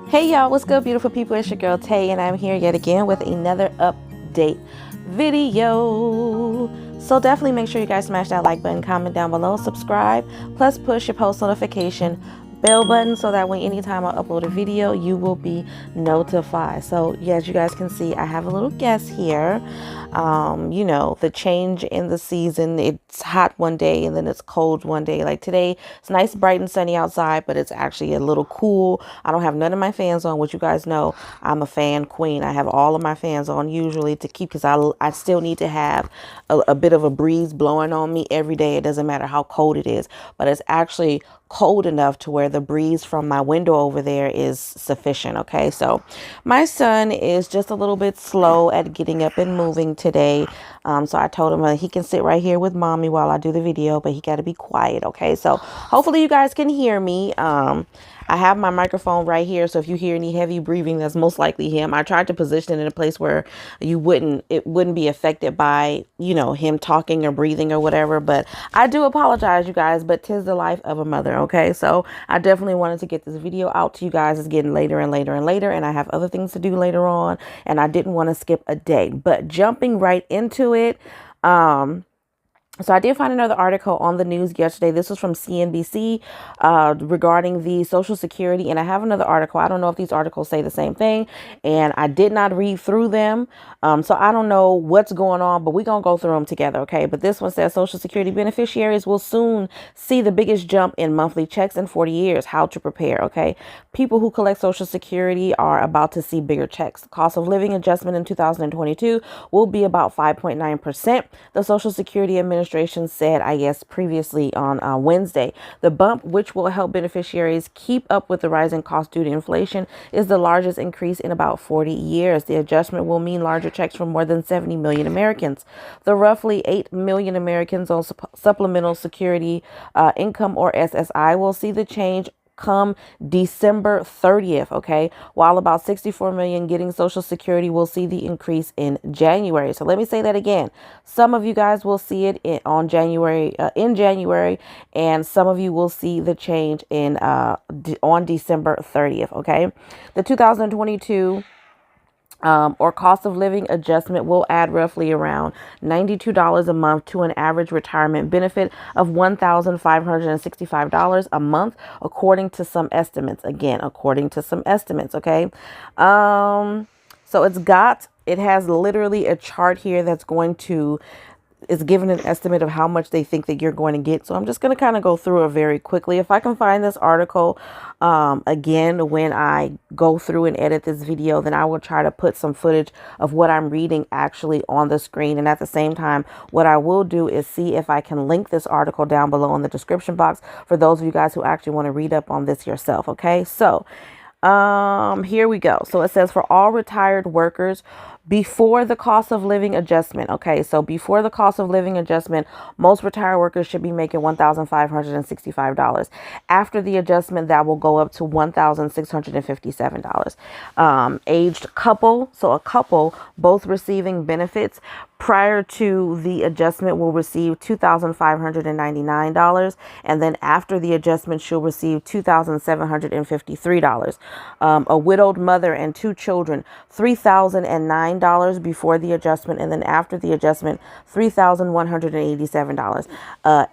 Hey y'all, what's good, beautiful people? It's your girl Tay, and I'm here yet again with another update video. So definitely make sure you guys smash that like button, comment down below, subscribe, plus push your post notification bell button so that when anytime I upload a video, you will be notified. So yeah, as you guys can see, I have a little guest here. You know, the change in the season, it's hot one day and then it's cold one day. Like today, it's nice, bright and sunny outside, but it's actually a little cool. I don't have none of my fans on, which you guys know I'm a fan queen. I have all of my fans on usually to keep, because I still need to have a bit of a breeze blowing on me every day. It doesn't matter how cold it is, but it's actually cold enough to where the breeze from my window over there is sufficient. Okay, so my son is just a little bit slow at getting up and moving today. So I told him he can sit right here with mommy while I do the video, but he got to be quiet. Okay, so hopefully you guys can hear me. I have my microphone right here, so if you hear any heavy breathing, that's most likely him. I tried to position it in a place where it wouldn't be affected by, you know, him talking or breathing or whatever. But I do apologize, you guys, but 'tis the life of a mother. Okay, so I definitely wanted to get this video out to you guys. It's getting later and later and later, and I have other things to do later on, and I didn't want to skip a day. But jumping right into it, so I did find another article on the news yesterday. This was from CNBC regarding the Social Security. And I have another article. I don't know if these articles say the same thing. And I did not read through them. So I don't know what's going on, but we're going to go through them together. Okay. But this one says Social Security beneficiaries will soon see the biggest jump in monthly checks in 40 years. How to prepare. Okay. People who collect Social Security are about to see bigger checks. The cost of living adjustment in 2022 will be about 5.9%. The Social Security Administration said, I guess, previously on Wednesday. The bump, which will help beneficiaries keep up with the rising cost due to inflation, is the largest increase in about 40 years. The adjustment will mean larger checks for more than 70 million Americans. The roughly 8 million Americans on supplemental security income, or SSI, will see the change come December 30th. Okay, while about 64 million getting Social Security will see the increase in January. So let me say that again. Some of you guys will see it in January, and some of you will see the change in on December 30th. Okay, the 2022 or cost of living adjustment will add roughly around $92 a month to an average retirement benefit of $1,565 a month, according to some estimates. Again, according to some estimates. Okay. So it has literally a chart here that's going to is given an estimate of how much they think that you're going to get. So I'm just going to kind of go through it very quickly. If I can find this article again when I go through and edit this video, then I will try to put some footage of what I'm reading actually on the screen. And at the same time, what I will do is see if I can link this article down below in the description box for those of you guys who actually want to read up on this yourself. Okay, so here we go. So it says for all retired workers before the cost of living adjustment. Okay, so before the cost of living adjustment, most retired workers should be making $1,565. After the adjustment, that will go up to $1,657. Aged couple, so a couple both receiving benefits prior to the adjustment will receive $2,599, and then after the adjustment she'll receive $2,753. A widowed mother and two children, $3,009 before the adjustment, and then after the adjustment $3,187.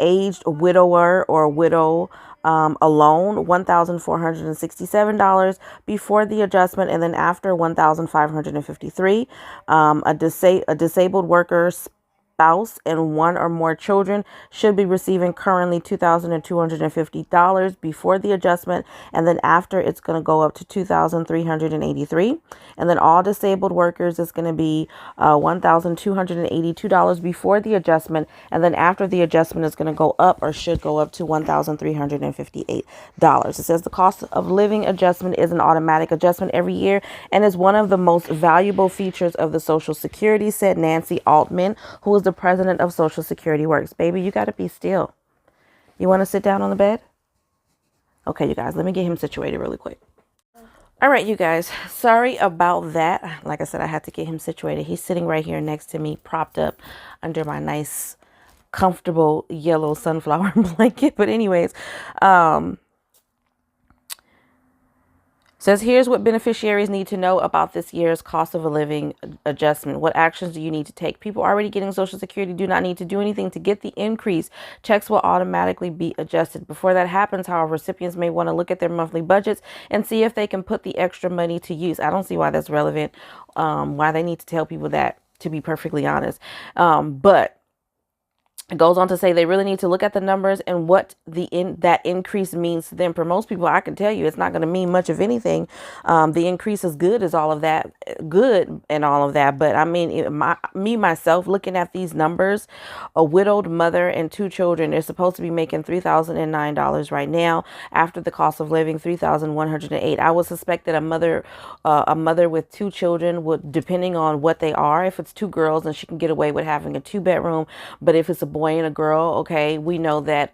Aged widower or widow alone, $1,467 before the adjustment, and then after $1,553. A disabled worker spouse and one or more children should be receiving currently $2,250 before the adjustment, and then after it's going to go up to $2,383. And then all disabled workers is going to be $1,282 before the adjustment, and then after the adjustment is going to go up, or should go up, to $1,358. It says the cost of living adjustment is an automatic adjustment every year and is one of the most valuable features of the Social Security, said Nancy Altman, who is the president of Social Security Works. Baby, you got to be still. You want to sit down on the bed? Okay, you guys, let me get him situated really quick. All right, you guys, sorry about that. Like I said, I had to get him situated. He's sitting right here next to me, propped up under my nice, comfortable yellow sunflower blanket. But anyways, Says here's what beneficiaries need to know about this year's cost of a living adjustment. What actions do you need to take? People already getting Social Security do not need to do anything to get the increase. Checks will automatically be adjusted. Before that happens, however, recipients may want to look at their monthly budgets and see if they can put the extra money to use. I don't see why that's relevant, why they need to tell people that, to be perfectly honest. But it goes on to say they really need to look at the numbers and what that increase means to them. For most people, I can tell you it's not going to mean much of anything. The increase is good as all of that, good and all of that. But I mean, myself, looking at these numbers, a widowed mother and 2 children, they're supposed to be making $3,009 right now. After the cost of living, $3,108. I would suspect that a mother with 2 children would, depending on what they are, if it's 2 girls, then she can get away with having a 2-bedroom. But if it's a boy and a girl, okay, we know that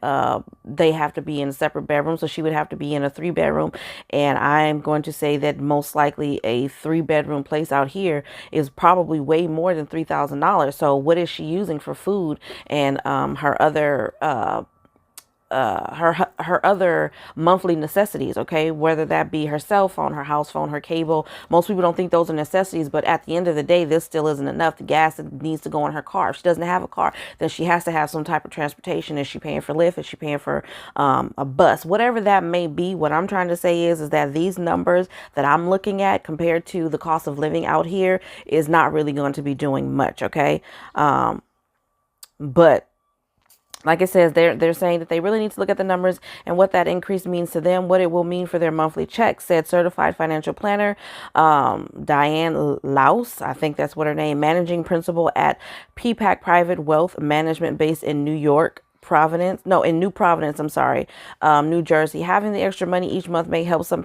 they have to be in separate bedrooms, so she would have to be in a 3-bedroom. And I'm going to say that most likely a 3-bedroom place out here is probably way more than $3,000. So what is she using for food and her other her other monthly necessities, okay, whether that be her cell phone, her house phone, her cable. Most people don't think those are necessities, but at the end of the day, this still isn't enough. The gas that needs to go in her car. If she doesn't have a car, then she has to have some type of transportation. Is she paying for Lyft? Is she paying for a bus? Whatever that may be, what I'm trying to say is that these numbers that I'm looking at compared to the cost of living out here is not really going to be doing much, okay? But like it says, they're saying that they really need to look at the numbers and what that increase means to them, what it will mean for their monthly checks, said certified financial planner Diane Laus. I think that's what her name, managing principal at PPAC Private Wealth Management based in New Providence, New Jersey. Having the extra money each month may help some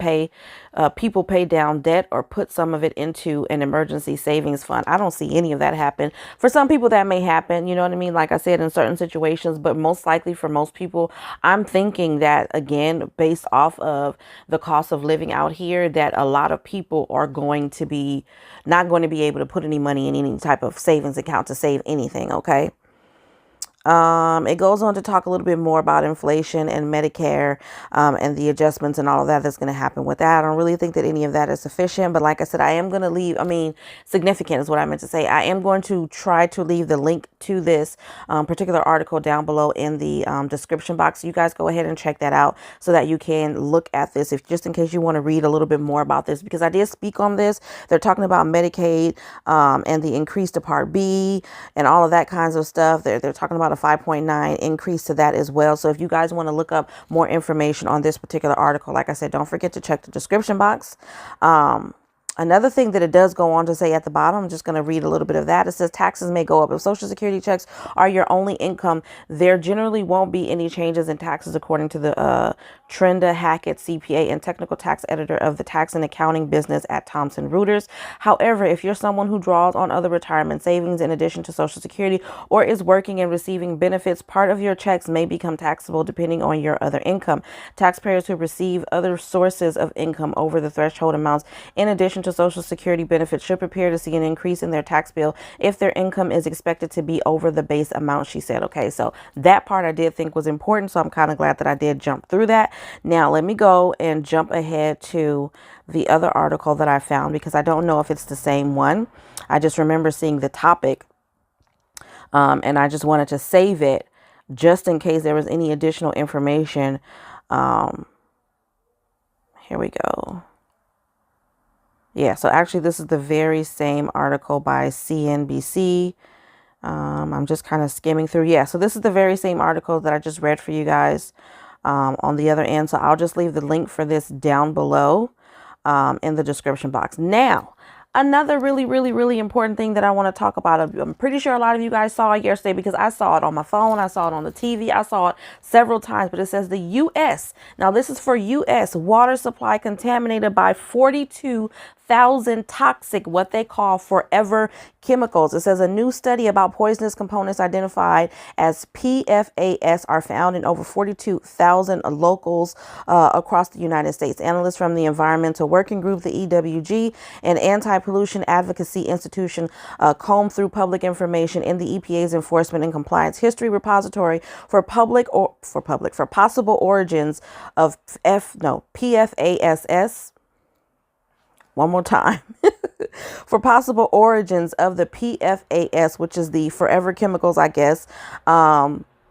people pay down debt or put some of it into an emergency savings fund. I don't see any of that happen. For some people that may happen, you know what I mean? Like I said, in certain situations, but most likely for most people, I'm thinking that, again, based off of the cost of living out here, that a lot of people are going to be not going to be able to put any money in any type of savings account to save anything. Okay. It goes on to talk a little bit more about inflation and Medicare and the adjustments and all of that that's going to happen with that. I don't really think that any of that is sufficient. But like I said, I am going to leave. Significant is what I meant to say. I am going to try to leave the link to this particular article down below in the description box. So you guys go ahead and check that out so that you can look at this, if just in case you want to read a little bit more about this, because I did speak on this. They're talking about Medicaid and the increase to Part B and all of that kinds of stuff. They're talking about a 5.9 increase to that as well. So if you guys want to look up more information on this particular article, like I said, don't forget to check the description box. Another thing that it does go on to say at the bottom, I'm just going to read a little bit of that. It says taxes may go up. If Social Security checks are your only income, there generally won't be any changes in taxes, according to the Trenda Hackett, CPA and technical tax editor of the tax and accounting business at Thomson Reuters. However, if you're someone who draws on other retirement savings in addition to Social Security or is working and receiving benefits, part of your checks may become taxable depending on your other income. Taxpayers who receive other sources of income over the threshold amounts in addition to Social Security benefits should prepare to see an increase in their tax bill if their income is expected to be over the base amount, she said. Okay, so that part I did think was important, so I'm kind of glad that I did jump through that. Now let me go and jump ahead to the other article that I found, because I don't know if it's the same one. I just remember seeing the topic and I just wanted to save it just in case there was any additional information. Here we go. Yeah, so actually this is the very same article by CNBC. I'm just kind of skimming through. Yeah, so this is the very same article that I just read for you guys on the other end. So I'll just leave the link for this down below in the description box. Now, another really important thing that I want to talk about. I'm pretty sure a lot of you guys saw it yesterday because I saw it on my phone. I saw it on the TV. I saw it several times, but it says the U.S. Now, this is for U.S. water supply contaminated by 42,000 toxic, what they call forever chemicals. It says a new study about poisonous components identified as PFAS are found in over 42,000 locals across the United States. Analysts from the Environmental Working Group, the EWG, and Anti-Pollution Advocacy Institution combed through public information in the EPA's Enforcement and Compliance History Repository for possible origins of PFAS one more time. For possible origins of the PFAS, which is the forever chemicals, I guess,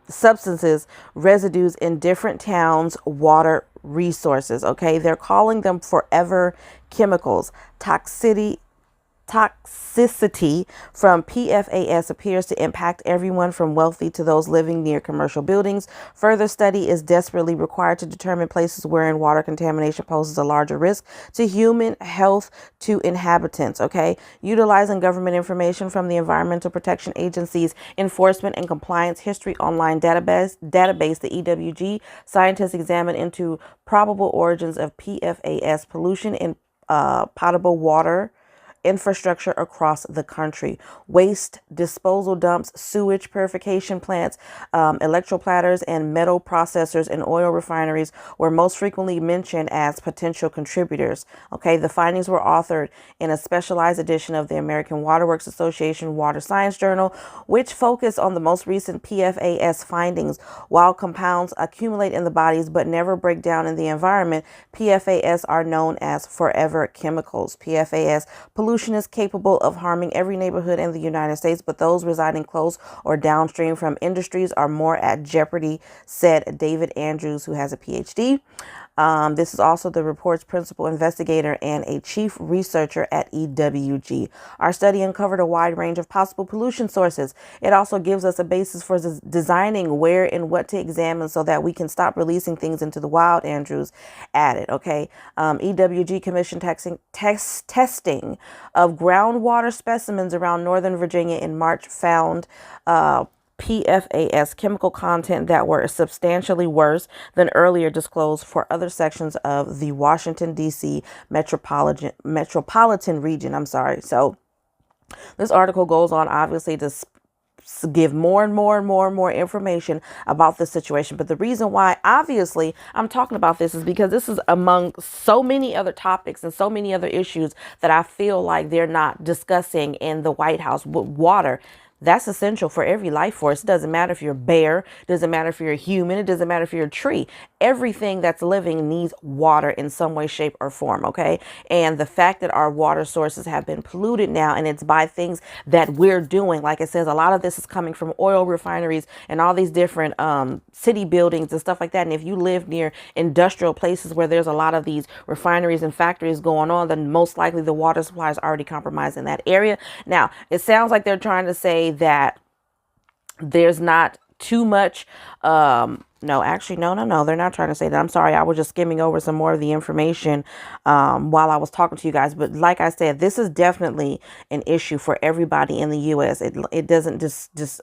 substances, residues in different towns' water resources. Okay, they're calling them forever chemicals. Toxicity from PFAS appears to impact everyone from wealthy to those living near commercial buildings. Further study is desperately required to determine places wherein water contamination poses a larger risk to human health to inhabitants. Okay, utilizing government information from the Environmental Protection Agency's Enforcement and Compliance History Online database, the EWG, scientists examined into probable origins of PFAS pollution in potable water infrastructure across the country. Waste disposal dumps, sewage purification plants, electroplatters, and metal processors and oil refineries were most frequently mentioned as potential contributors. Okay, the findings were authored in a specialized edition of the American Waterworks Association Water Science Journal, which focused on the most recent PFAS findings. While compounds accumulate in the bodies but never break down in the environment, PFAS are known as forever chemicals. PFAS pollution is capable of harming every neighborhood in the United States, but those residing close or downstream from industries are more at jeopardy, said David Andrews, who has a PhD. This is also the report's principal investigator and a chief researcher at EWG. Our study uncovered a wide range of possible pollution sources. It also gives us a basis for designing where and what to examine so that we can stop releasing things into the wild, Andrews added. Okay. EWG commissioned testing of groundwater specimens around Northern Virginia in March found PFAS chemical content that were substantially worse than earlier disclosed for other sections of the Washington, D.C. metropolitan region. I'm sorry. So this article goes on, obviously, to give more and more information about the situation. But the reason why, obviously, I'm talking about this is because this is among so many other topics and so many other issues that I feel like they're not discussing in the White House. Water, that's essential for every life force. It doesn't matter if you're a bear, it doesn't matter if you're a human, it doesn't matter if you're a tree. Everything that's living needs water in some way, shape, or form, okay? And the fact that our water sources have been polluted now, and it's by things that we're doing, like it says, a lot of this is coming from oil refineries and all these different city buildings and stuff like that. And if you live near industrial places where there's a lot of these refineries and factories going on, then most likely the water supply is already compromised in that area. Now, it sounds like they're trying to say that there's not too much no, actually, no, they're not trying to say that. I'm sorry, I was just skimming over some more of the information while I was talking to you guys. But like I said, this is definitely an issue for everybody in the U.S. It doesn't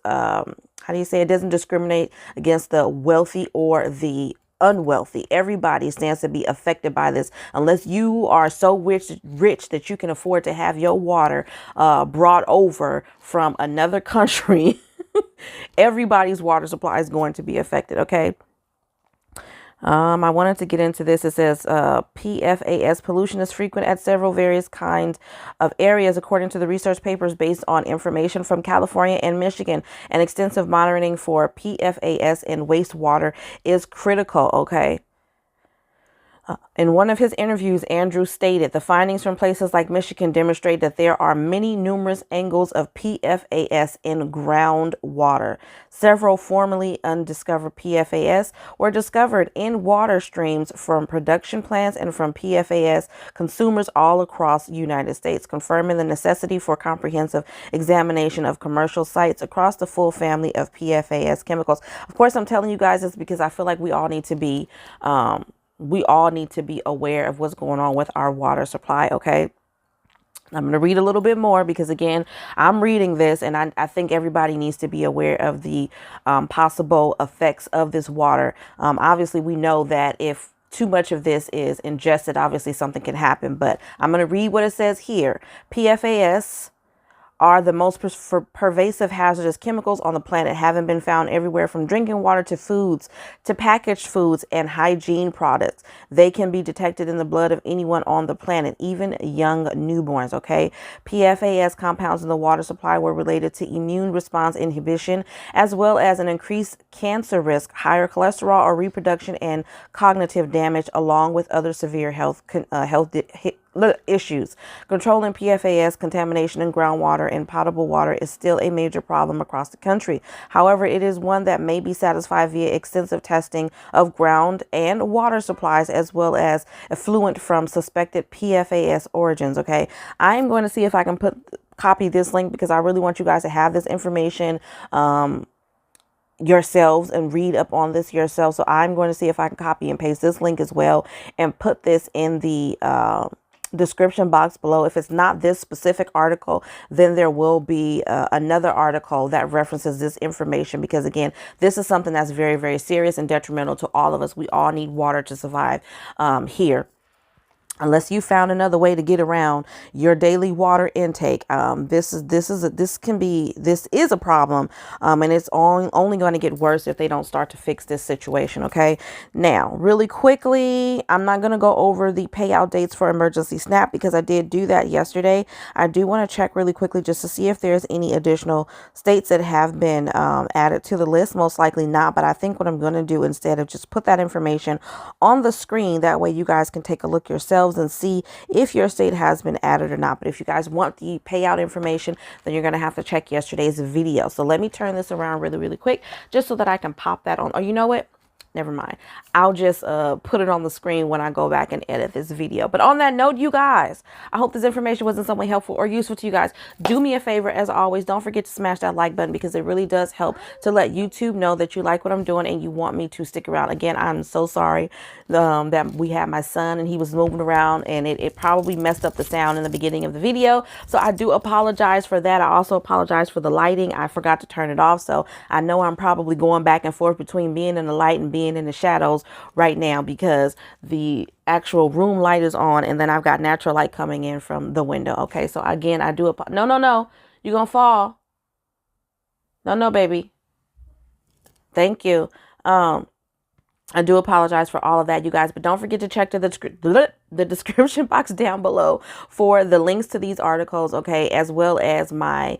how do you say, it doesn't discriminate against the wealthy or the unwealthy. Everybody stands to be affected by this, unless you are so rich that you can afford to have your water brought over from another country. Everybody's water supply is going to be affected. Okay. I wanted to get into this. It says PFAS pollution is frequent at several various kinds of areas, according to the research papers based on information from California and Michigan. And extensive monitoring for PFAS in wastewater is critical. Okay. In one of his interviews, Andrew stated the findings from places like Michigan demonstrate that there are numerous angles of PFAS in groundwater. Several formerly undiscovered PFAS were discovered in water streams from production plants and from PFAS consumers all across the United States, confirming the necessity for comprehensive examination of commercial sites across the full family of PFAS chemicals. Of course, I'm telling you guys this because I feel like we all need to be aware of what's going on with our water supply. Okay. I'm going to read a little bit more because, again, I'm reading this and I think everybody needs to be aware of the possible effects of this water. Obviously, we know that if too much of this is ingested, obviously something can happen. But I'm going to read what it says here. PFAS are the most pervasive hazardous chemicals on the planet, having been found everywhere from drinking water to foods, to packaged foods and hygiene products. They can be detected in the blood of anyone on the planet, even young newborns. Okay. PFAS compounds in the water supply were related to immune response inhibition, as well as an increased cancer risk, higher cholesterol or reproduction and cognitive damage, along with other severe health issues. Controlling PFAS contamination in groundwater and potable water is still a major problem across the country. However, it is one that may be satisfied via extensive testing of ground and water supplies, as well as effluent from suspected PFAS origins. Okay, I'm going to see if I can copy this link, because I really want you guys to have this information yourselves and read up on this yourself. So I'm going to see if I can copy and paste this link as well and put this in the description box below. If it's not this specific article, then there will be another article that references this information, because again, this is something that's very, very serious and detrimental to all of us. We all need water to survive here. Unless you found another way to get around your daily water intake, this is a problem, and it's only going to get worse if they don't start to fix this situation. Okay, now really quickly, I'm not going to go over the payout dates for emergency SNAP, because I did do that yesterday. I do want to check really quickly just to see if there's any additional states that have been added to the list. Most likely not, but I think what I'm going to do instead of just put that information on the screen, that way you guys can take a look yourselves and see if your state has been added or not. But if you guys want the payout information, then you're going to have to check yesterday's video. So let me turn this around really, really quick, just so that I can pop that on. Oh, you know what? Never mind. I'll just put it on the screen when I go back and edit this video. But on that note, you guys, I hope this information was in some way helpful or useful to you guys. Do me a favor, as always, don't forget to smash that like button, because it really does help to let YouTube know that you like what I'm doing and you want me to stick around. Again, I'm so sorry that we had my son and he was moving around, and it probably messed up the sound in the beginning of the video. So I do apologize for that. I also apologize for the lighting. I forgot to turn it off. So I know I'm probably going back and forth between being in the light and being in the shadows right now, because the actual room light is on and then I've got natural light coming in from the window. Okay, so again, I do no, you're gonna fall. No, baby. Thank you. I do apologize for all of that, you guys, but don't forget to check the description box down below for the links to these articles, okay, as well as my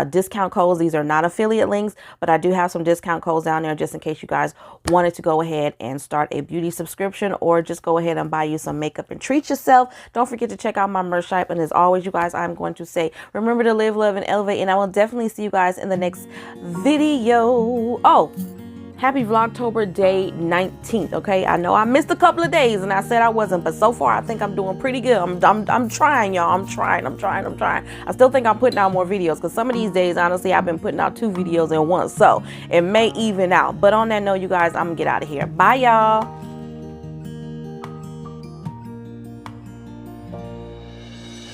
discount codes. These are not affiliate links, but I do have some discount codes down there just in case you guys wanted to go ahead and start a beauty subscription, or just go ahead and buy you some makeup and treat yourself. Don't forget to check out my merch shop, and as always, you guys, I'm going to say, remember to live, love, and elevate, and I will definitely see you guys in the next video. Oh, happy Vlogtober day 19th. Okay, I know I missed a couple of days and I said I wasn't, but so far I think I'm doing pretty good. I'm trying, y'all. I'm trying. I still think I'm putting out more videos, because some of these days, honestly, I've been putting out 2 videos in one, so it may even out. But on that note, you guys, I'm gonna get out of here. Bye, y'all.